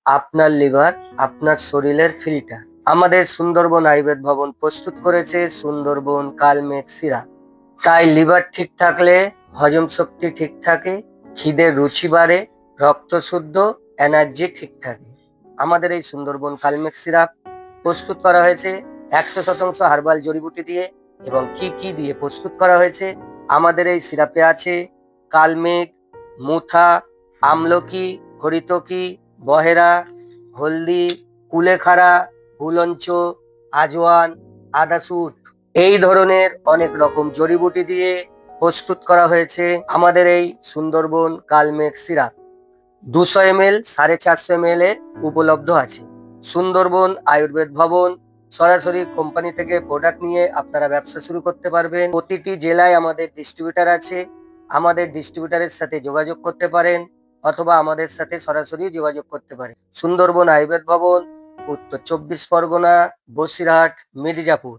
আপনার লিভার আপনার শরীরের ফিল্টার। আমাদের সুন্দরবন আয়ুর্বেদ ভবন প্রস্তুত করেছে সুন্দরবন কালমেঘ সিরাপ। তাই লিভার ঠিক থাকলে হজম শক্তি ঠিক থাকে, খিদের রুচি বাড়ে, রক্ত শুদ্ধ, এনার্জি ঠিক থাকে। আমাদের এই সুন্দরবন কালমেঘ সিরাপ প্রস্তুত করা হয়েছে 100% হার্বাল জড়িবুটি দিয়ে। এবং কি কি দিয়ে প্রস্তুত করা হয়েছে? আমাদের এই সিরাপে আছে কালমেঘ, মুথা, আমলকি, হরিতকি, বহেরা, হলদি, কুলেখাড়া, গুলঞ্চ, আজওয়ান, আদাসুট, এই ধরনের অনেক রকম জড়িবুটি দিয়ে প্রস্তুত করা হয়েছে আমাদের এই সুন্দরবন কালমেঘ সিরাপ। 200 ml 450 ml এ উপলব্ধ আছে। সুন্দরবন আয়ুর্বেদ ভবন সরাসরি কোম্পানি থেকে প্রোডাক্ট নিয়ে আপনারা ব্যবসা শুরু করতে পারবেন। প্রতিটি জেলায় আমাদের ডিস্ট্রিবিউটার আছে। আমাদের ডিস্ট্রিবিউটারের সাথে যোগাযোগ করতে পারেন অথবা আমাদের সাথে সরাসরি যোগাযোগ করতে পারেন। সুন্দরবন আয়ুর্বেদ ভবন, উত্তর 24 পরগনা, বসিরহাট, মির্জাপুর।